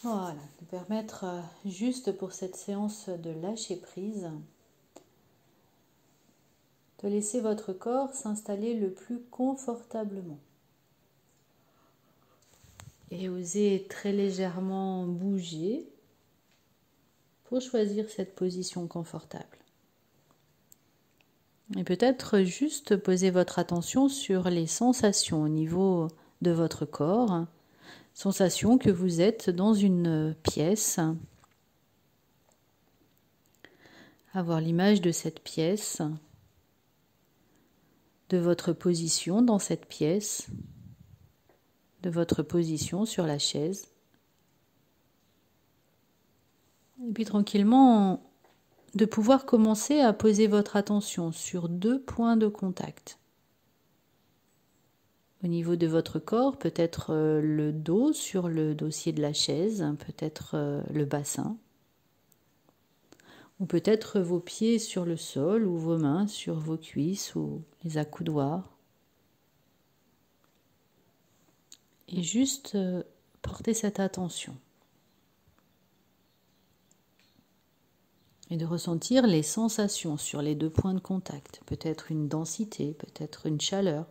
Voilà, de permettre juste pour cette séance de lâcher prise, de laisser votre corps s'installer le plus confortablement. Et osez très légèrement bouger pour choisir cette position confortable. Et peut-être juste poser votre attention sur les sensations au niveau de votre corps, sensations que vous êtes dans une pièce, avoir l'image de cette pièce, de votre position dans cette pièce, de votre position sur la chaise. Et puis tranquillement, de pouvoir commencer à poser votre attention sur 2 points de contact. Au niveau de votre corps, peut-être le dos sur le dossier de la chaise, peut-être le bassin, ou peut-être vos pieds sur le sol ou vos mains sur vos cuisses ou les accoudoirs. Et juste porter cette attention. Et de ressentir les sensations sur les 2 points de contact. Peut-être une densité, peut-être une chaleur.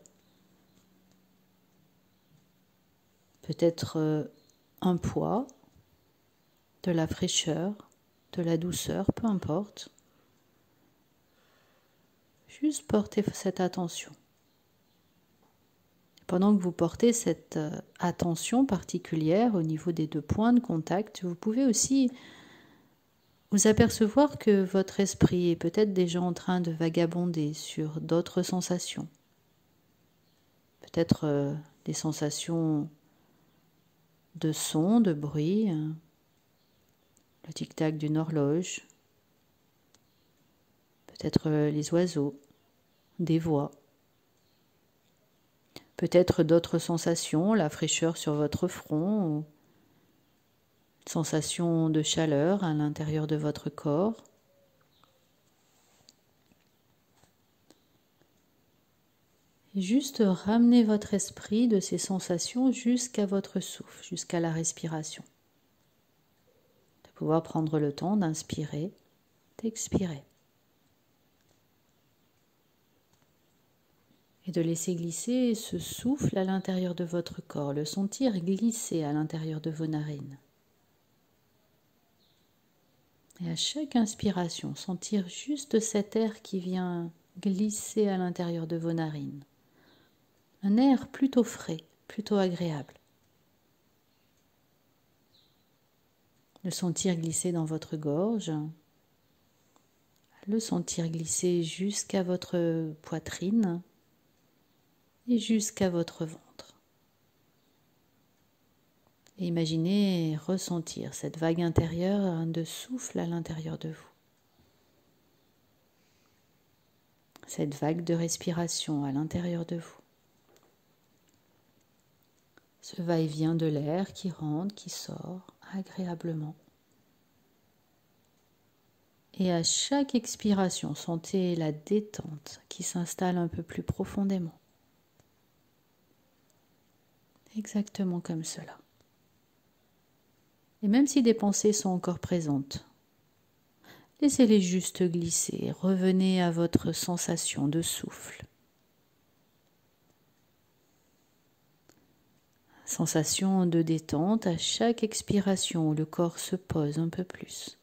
Peut-être un poids, de la fraîcheur, de la douceur, peu importe. Juste portez cette attention. Pendant que vous portez cette attention particulière au niveau des 2 points de contact, vous pouvez aussi vous apercevoir que votre esprit est peut-être déjà en train de vagabonder sur d'autres sensations. Peut-être des sensations de son, de bruit, le tic-tac d'une horloge, peut-être les oiseaux, des voix. Peut-être d'autres sensations, la fraîcheur sur votre front, ou une sensation de chaleur à l'intérieur de votre corps. Et juste ramener votre esprit de ces sensations jusqu'à votre souffle, jusqu'à la respiration. De pouvoir prendre le temps d'inspirer, d'expirer. Et de laisser glisser ce souffle à l'intérieur de votre corps, le sentir glisser à l'intérieur de vos narines. Et à chaque inspiration, sentir juste cet air qui vient glisser à l'intérieur de vos narines. Un air plutôt frais, plutôt agréable. Le sentir glisser dans votre gorge, le sentir glisser jusqu'à votre poitrine et jusqu'à votre ventre. Et imaginez ressentir cette vague intérieure de souffle à l'intérieur de vous. Cette vague de respiration à l'intérieur de vous. Ce va-et-vient de l'air qui rentre, qui sort agréablement. Et à chaque expiration, sentez la détente qui s'installe un peu plus profondément. Exactement comme cela. Et même si des pensées sont encore présentes, laissez-les juste glisser. Revenez à votre sensation de souffle. Sensation de détente à chaque expiration où le corps se pose un peu plus.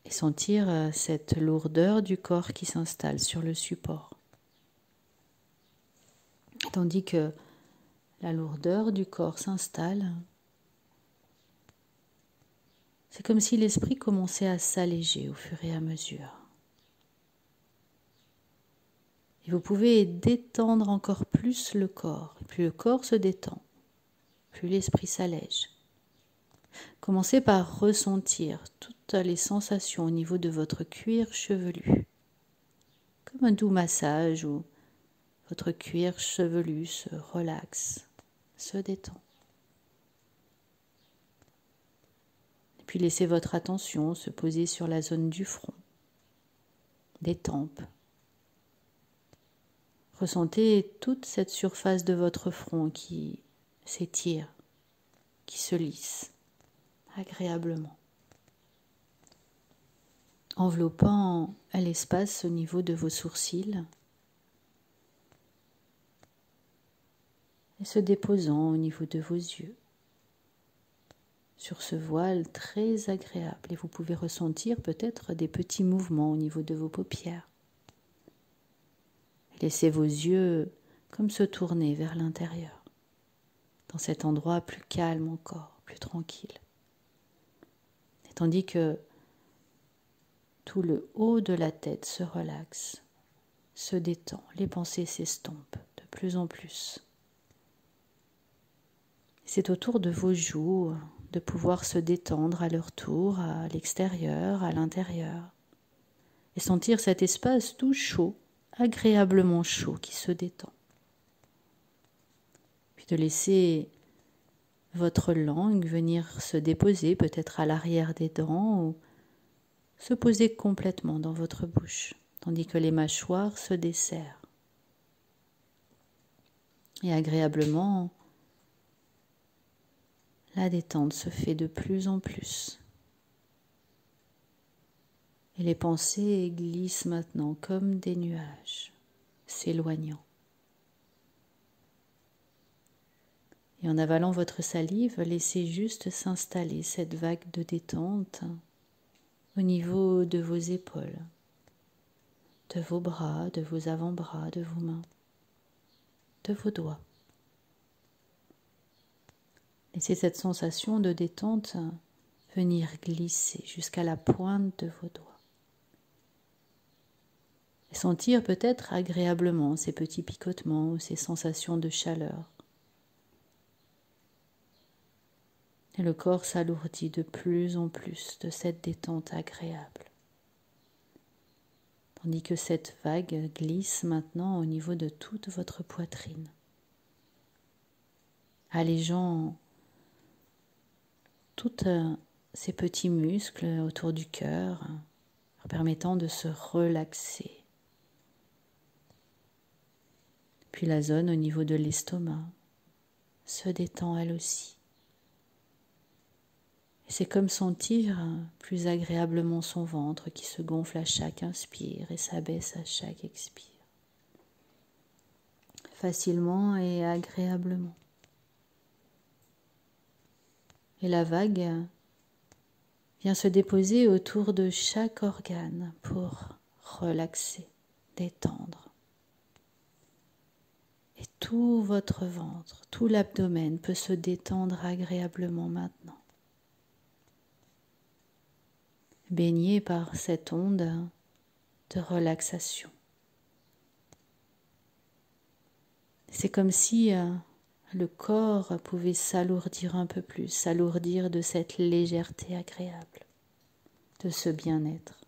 Et sentir cette lourdeur du corps qui s'installe sur le support. Tandis que la lourdeur du corps s'installe, c'est comme si l'esprit commençait à s'alléger au fur et à mesure. Et vous pouvez détendre encore plus le corps. Et plus le corps se détend, plus l'esprit s'allège. Commencez par ressentir toutes les sensations au niveau de votre cuir chevelu. Comme un doux massage où votre cuir chevelu se relaxe, se détend. Et puis laissez votre attention se poser sur la zone du front, des tempes. Ressentez toute cette surface de votre front qui s'étire, qui se lisse agréablement, enveloppant l'espace au niveau de vos sourcils et se déposant au niveau de vos yeux sur ce voile très agréable. Et vous pouvez ressentir peut-être des petits mouvements au niveau de vos paupières. Laissez vos yeux comme se tourner vers l'intérieur, dans cet endroit plus calme encore, plus tranquille. Et tandis que tout le haut de la tête se relaxe, se détend, les pensées s'estompent de plus en plus. C'est autour de vos joues de pouvoir se détendre à leur tour, à l'extérieur, à l'intérieur, et sentir cet espace tout chaud, agréablement chaud qui se détend. Puis de laisser votre langue venir se déposer peut-être à l'arrière des dents ou se poser complètement dans votre bouche, tandis que les mâchoires se desserrent. Et agréablement, la détente se fait de plus en plus. Et les pensées glissent maintenant comme des nuages, s'éloignant. Et en avalant votre salive, laissez juste s'installer cette vague de détente au niveau de vos épaules, de vos bras, de vos avant-bras, de vos mains, de vos doigts. Laissez cette sensation de détente venir glisser jusqu'à la pointe de vos doigts. Et sentir peut-être agréablement ces petits picotements ou ces sensations de chaleur. Et le corps s'alourdit de plus en plus de cette détente agréable. Tandis que cette vague glisse maintenant au niveau de toute votre poitrine, allégeant tous ces petits muscles autour du cœur, permettant de se relaxer. Puis la zone au niveau de l'estomac se détend elle aussi. Et c'est comme sentir plus agréablement son ventre qui se gonfle à chaque inspire et s'abaisse à chaque expire. Facilement et agréablement. Et la vague vient se déposer autour de chaque organe pour relaxer, détendre. Et tout votre ventre, tout l'abdomen peut se détendre agréablement maintenant. Baigné par cette onde de relaxation. C'est comme si le corps pouvait s'alourdir un peu plus, s'alourdir de cette légèreté agréable, de ce bien-être.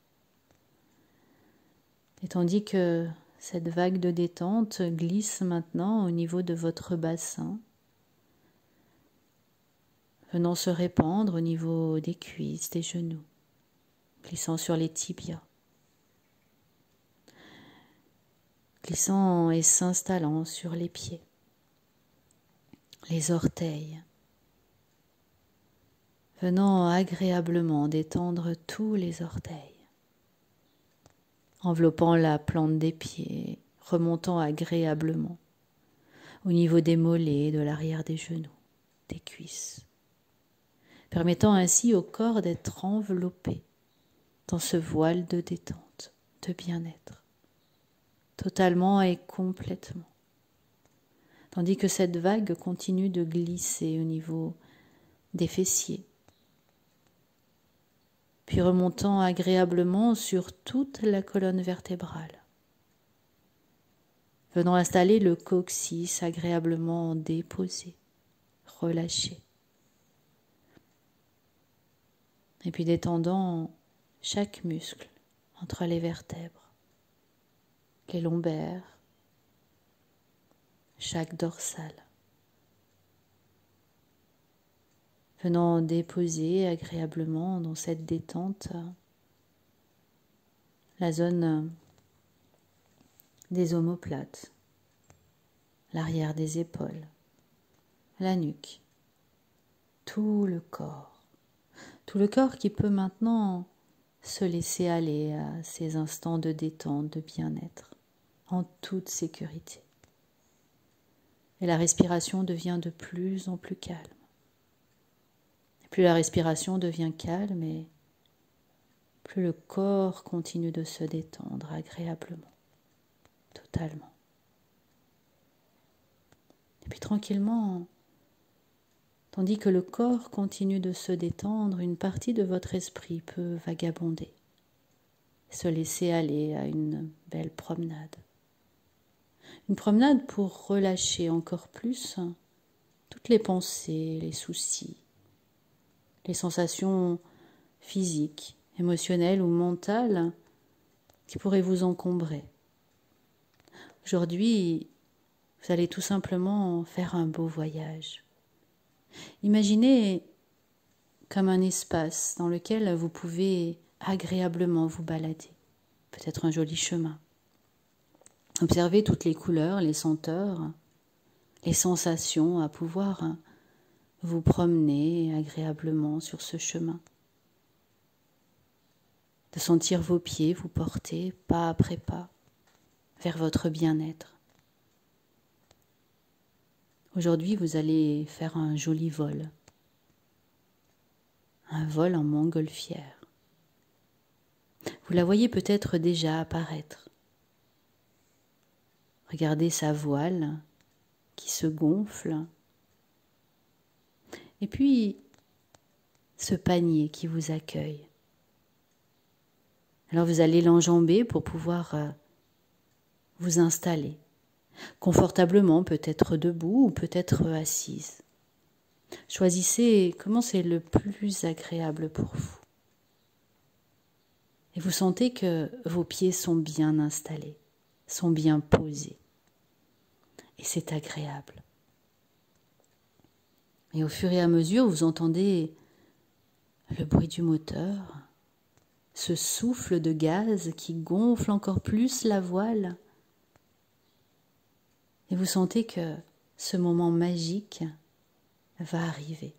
Et tandis que cette vague de détente glisse maintenant au niveau de votre bassin, venant se répandre au niveau des cuisses, des genoux, glissant sur les tibias, glissant et s'installant sur les pieds, les orteils, venant agréablement détendre tous les orteils, enveloppant la plante des pieds, remontant agréablement au niveau des mollets, de l'arrière des genoux, des cuisses, permettant ainsi au corps d'être enveloppé dans ce voile de détente, de bien-être, totalement et complètement. Tandis que cette vague continue de glisser au niveau des fessiers, puis remontant agréablement sur toute la colonne vertébrale, venant installer le coccyx agréablement déposé, relâché, et puis détendant chaque muscle entre les vertèbres, les lombaires, chaque dorsale, venant déposer agréablement dans cette détente la zone des omoplates, l'arrière des épaules, la nuque, tout le corps qui peut maintenant se laisser aller à ces instants de détente, de bien-être, en toute sécurité. Et la respiration devient de plus en plus calme. Et plus la respiration devient calme, et plus le corps continue de se détendre agréablement, totalement. Et puis tranquillement, tandis que le corps continue de se détendre, une partie de votre esprit peut vagabonder, se laisser aller à une belle promenade. Une promenade pour relâcher encore plus toutes les pensées, les soucis, les sensations physiques, émotionnelles ou mentales qui pourraient vous encombrer. Aujourd'hui, vous allez tout simplement faire un beau voyage. Imaginez comme un espace dans lequel vous pouvez agréablement vous balader, peut-être un joli chemin. Observez toutes les couleurs, les senteurs, les sensations à pouvoir vous promener agréablement sur ce chemin. De sentir vos pieds vous porter pas après pas vers votre bien-être. Aujourd'hui, vous allez faire un joli vol. Un vol en montgolfière. Vous la voyez peut-être déjà apparaître. Regardez sa voile qui se gonfle. Et puis, ce panier qui vous accueille. Alors vous allez l'enjamber pour pouvoir vous installer confortablement, peut-être debout ou peut-être assise. Choisissez comment c'est le plus agréable pour vous. Et vous sentez que vos pieds sont bien installés, sont bien posés. Et c'est agréable. Et au fur et à mesure, vous entendez le bruit du moteur, ce souffle de gaz qui gonfle encore plus la voile. Et vous sentez que ce moment magique va arriver.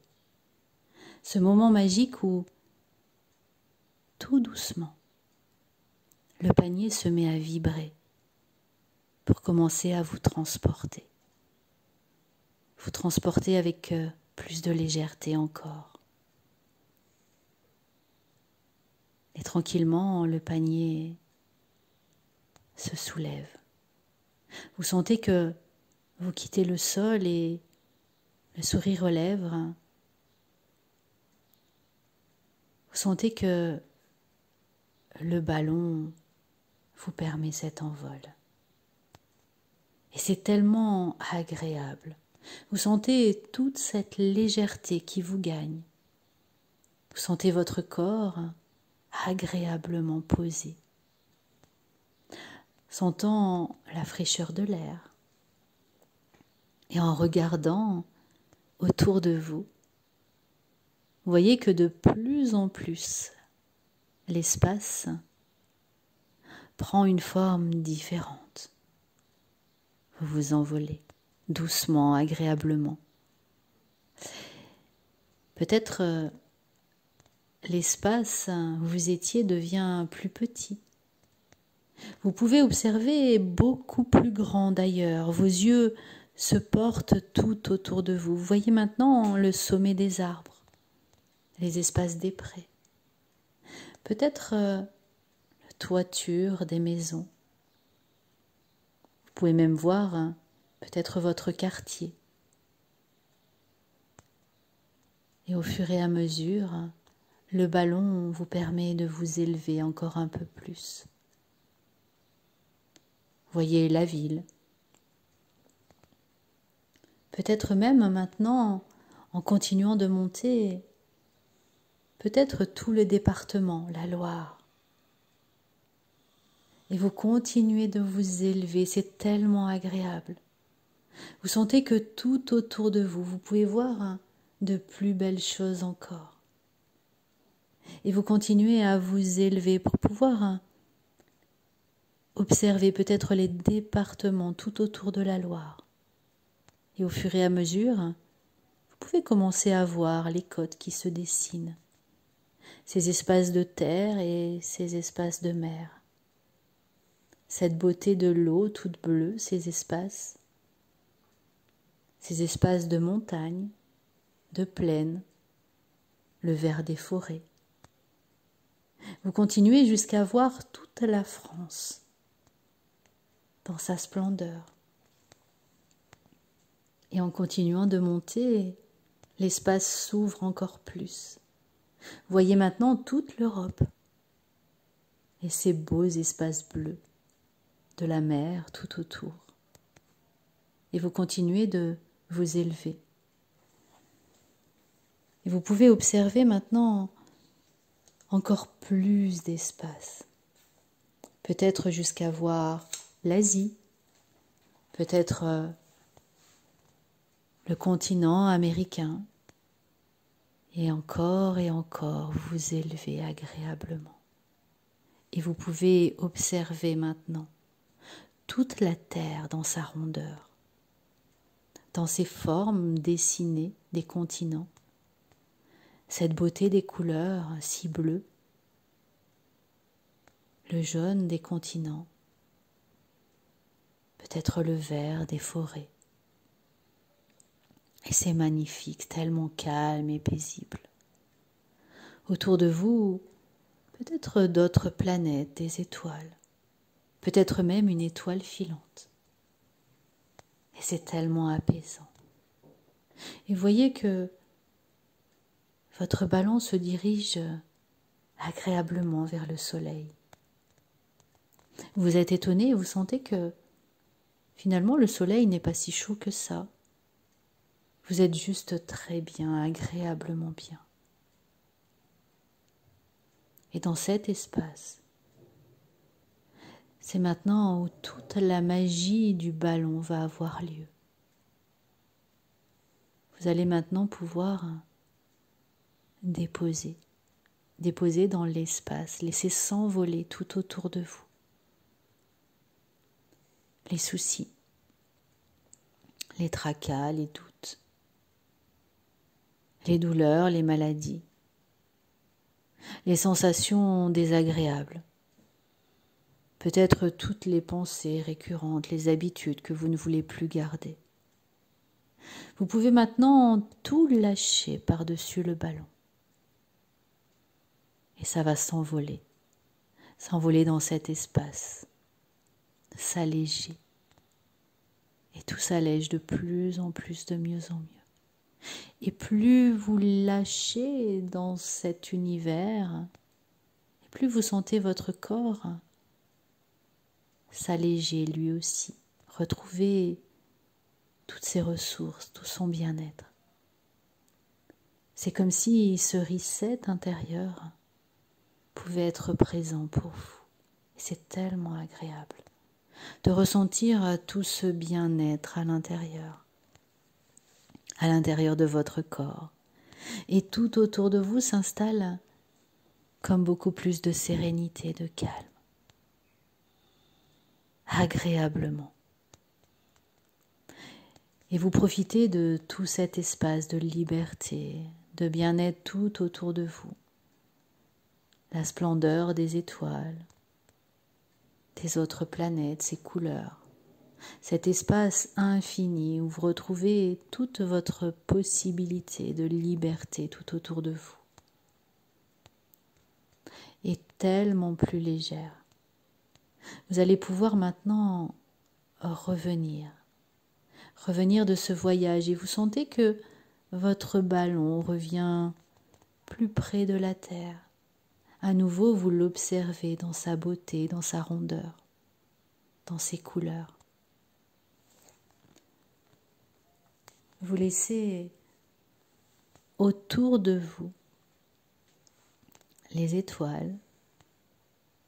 Ce moment magique où, tout doucement, le panier se met à vibrer pour commencer à vous transporter. Vous transporter avec plus de légèreté encore. Et tranquillement, le panier se soulève. Vous sentez que vous quittez le sol et le sourire aux lèvres. Vous sentez que le ballon vous permet cet envol. Et c'est tellement agréable. Vous sentez toute cette légèreté qui vous gagne. Vous sentez votre corps agréablement posé. Sentant la fraîcheur de l'air. Et en regardant autour de vous, vous voyez que de plus en plus, l'espace prend une forme différente. Vous vous envolez doucement, agréablement. Peut-être l'espace où vous étiez devient plus petit. Vous pouvez observer beaucoup plus grand d'ailleurs. Vos yeux se portent tout autour de vous. Vous voyez maintenant le sommet des arbres, les espaces des prés. Peut-être la toiture des maisons. Vous pouvez même voir peut-être votre quartier. Et au fur et à mesure, le ballon vous permet de vous élever encore un peu plus. Voyez la ville. Peut-être même maintenant, en continuant de monter, peut-être tout le département, la Loire. Et vous continuez de vous élever, c'est tellement agréable. Vous sentez que tout autour de vous, vous pouvez voir de plus belles choses encore. Et vous continuez à vous élever pour pouvoir observer peut-être les départements tout autour de la Loire. Et au fur et à mesure, Vous pouvez commencer à voir les côtes qui se dessinent, ces espaces de terre et ces espaces de mer. Cette beauté de l'eau toute bleue, ces espaces de montagne, de plaine, le vert des forêts. Vous continuez jusqu'à voir toute la France dans sa splendeur. Et en continuant de monter, l'espace s'ouvre encore plus. Voyez maintenant toute l'Europe et ces beaux espaces bleus de la mer tout autour. Et vous continuez de vous élever. Et vous pouvez observer maintenant encore plus d'espace. Peut-être jusqu'à voir l'Asie, peut-être le continent américain. Et encore vous élevez agréablement. Et vous pouvez observer maintenant toute la terre dans sa rondeur, dans ses formes dessinées des continents, cette beauté des couleurs si bleues, le jaune des continents, peut-être le vert des forêts. Et c'est magnifique, tellement calme et paisible. Autour de vous, peut-être d'autres planètes, des étoiles, peut-être même une étoile filante. Et c'est tellement apaisant. Et voyez que votre ballon se dirige agréablement vers le soleil. Vous êtes étonné et vous sentez que finalement le soleil n'est pas si chaud que ça. Vous êtes juste très bien, agréablement bien. Et dans cet espace, c'est maintenant où toute la magie du ballon va avoir lieu. Vous allez maintenant pouvoir déposer dans l'espace, laisser s'envoler tout autour de vous les soucis, les tracas, les doutes, les douleurs, les maladies, les sensations désagréables, peut-être toutes les pensées récurrentes, les habitudes que vous ne voulez plus garder. Vous pouvez maintenant tout lâcher par-dessus le ballon. Et ça va s'envoler dans cet espace, s'alléger. Et tout s'allège de plus en plus, de mieux en mieux. Et plus vous lâchez dans cet univers, et plus vous sentez votre corps s'alléger lui aussi, retrouver toutes ses ressources, tout son bien-être. C'est comme si ce reset intérieur pouvait être présent pour vous. Et c'est tellement agréable de ressentir tout ce bien-être à l'intérieur de votre corps. Et tout autour de vous s'installe comme beaucoup plus de sérénité, de calme, agréablement. Et vous profitez de tout cet espace de liberté, de bien-être tout autour de vous. La splendeur des étoiles, des autres planètes, ces couleurs. Cet espace infini où vous retrouvez toute votre possibilité de liberté tout autour de vous. Et tellement plus légère. Vous allez pouvoir maintenant revenir de ce voyage et vous sentez que votre ballon revient plus près de la terre. À nouveau, vous l'observez dans sa beauté, dans sa rondeur, dans ses couleurs. Vous laissez autour de vous les étoiles,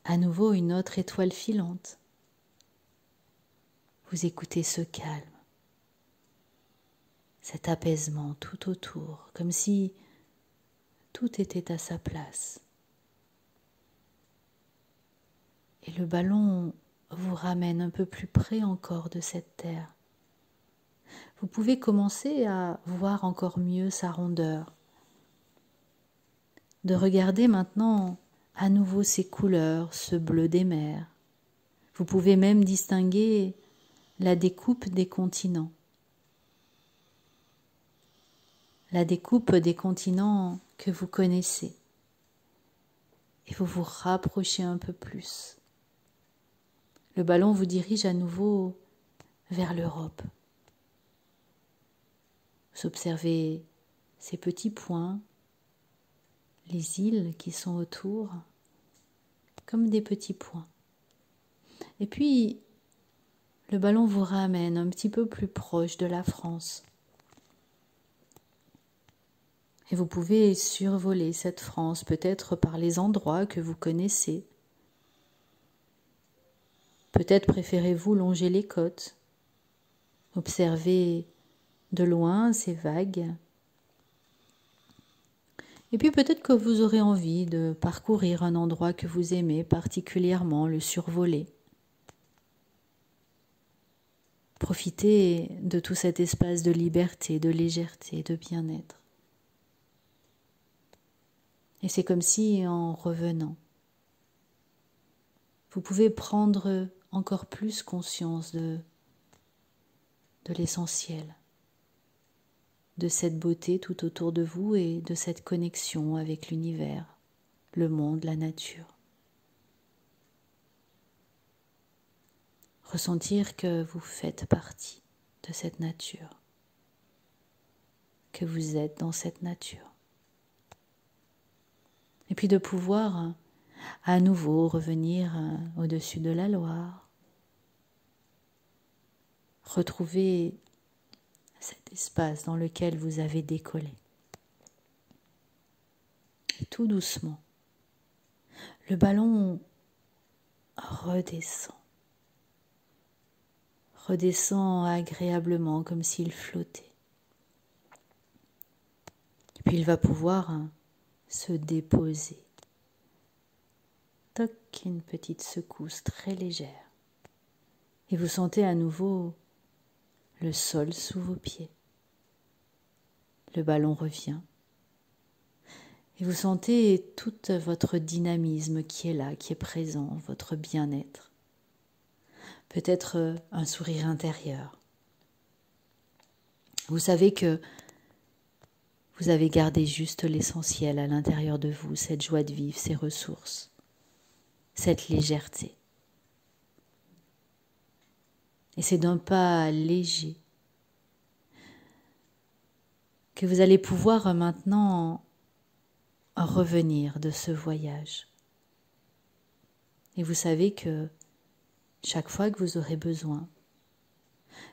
à nouveau une autre étoile filante. Vous écoutez ce calme, cet apaisement tout autour, comme si tout était à sa place. Et le ballon vous ramène un peu plus près encore de cette terre. vous pouvez commencer à voir encore mieux sa rondeur, de regarder maintenant à nouveau ses couleurs, ce bleu des mers. Vous pouvez même distinguer la découpe des continents. La découpe des continents que vous connaissez. Et vous vous rapprochez un peu plus. Le ballon vous dirige à nouveau vers l'Europe. Vous observez ces petits points, les îles qui sont autour, comme des petits points. Et puis, le ballon vous ramène un petit peu plus proche de la France. Et vous pouvez survoler cette France, peut-être par les endroits que vous connaissez. Peut-être préférez-vous longer les côtes, observer de loin ces vagues. Et puis peut-être que vous aurez envie de parcourir un endroit que vous aimez particulièrement, le survoler. Profitez de tout cet espace de liberté, de légèreté, de bien-être. Et c'est comme si, en revenant, vous pouvez prendre encore plus conscience de l'essentiel, de cette beauté tout autour de vous et de cette connexion avec l'univers, le monde, la nature. Ressentir que vous faites partie de cette nature, que vous êtes dans cette nature. Et puis de pouvoir à nouveau revenir au-dessus de la Loire, retrouver cet espace dans lequel vous avez décollé. Et tout doucement, le ballon redescend agréablement comme s'il flottait. Et puis il va pouvoir se déposer. Toc, une petite secousse très légère. Et vous sentez à nouveau le sol sous vos pieds. Le ballon revient. Et vous sentez tout votre dynamisme qui est là, qui est présent, votre bien-être. Peut-être un sourire intérieur. Vous savez que vous avez gardé juste l'essentiel à l'intérieur de vous, cette joie de vivre, ces ressources, cette légèreté. Et c'est d'un pas léger que vous allez pouvoir maintenant revenir de ce voyage. Et vous savez que chaque fois que vous aurez besoin,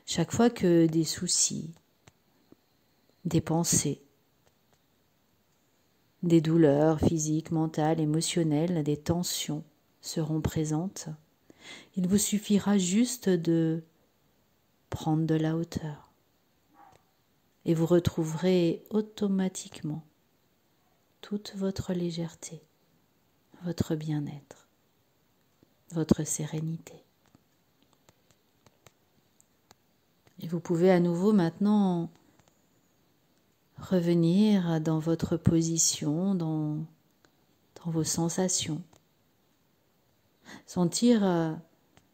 chaque fois que des soucis, des pensées, des douleurs physiques, mentales, émotionnelles, des tensions seront présentes, il vous suffira juste de prendre de la hauteur et vous retrouverez automatiquement toute votre légèreté, votre bien-être, votre sérénité. Et vous pouvez à nouveau maintenant revenir dans votre position, dans vos sensations. Sentir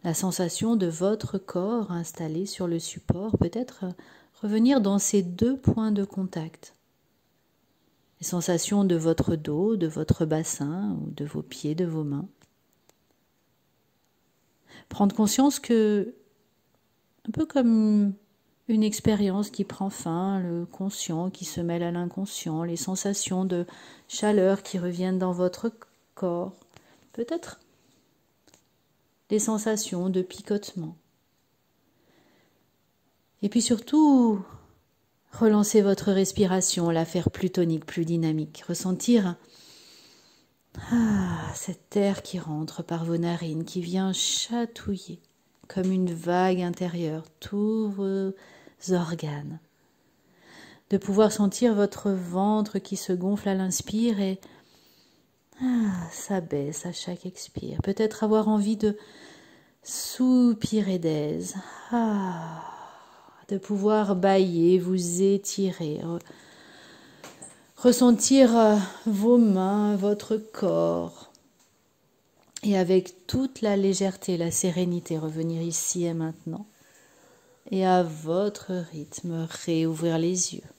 la sensation de votre corps installé sur le support, peut-être revenir dans ces deux points de contact. Les sensations de votre dos, de votre bassin, ou de vos pieds, de vos mains. Prendre conscience que, un peu comme une expérience qui prend fin, le conscient qui se mêle à l'inconscient, les sensations de chaleur qui reviennent dans votre corps, peut-être des sensations de picotement. Et puis surtout, relancer votre respiration, la faire plus tonique, plus dynamique, ressentir cet air qui rentre par vos narines, qui vient chatouiller comme une vague intérieure tous vos organes. De pouvoir sentir votre ventre qui se gonfle à l'inspire et s'abaisse à chaque expire. Peut-être avoir envie de soupirer d'aise, de pouvoir bâiller, vous étirer, ressentir vos mains, votre corps, et avec toute la légèreté, la sérénité, revenir ici et maintenant, et à votre rythme, réouvrir les yeux.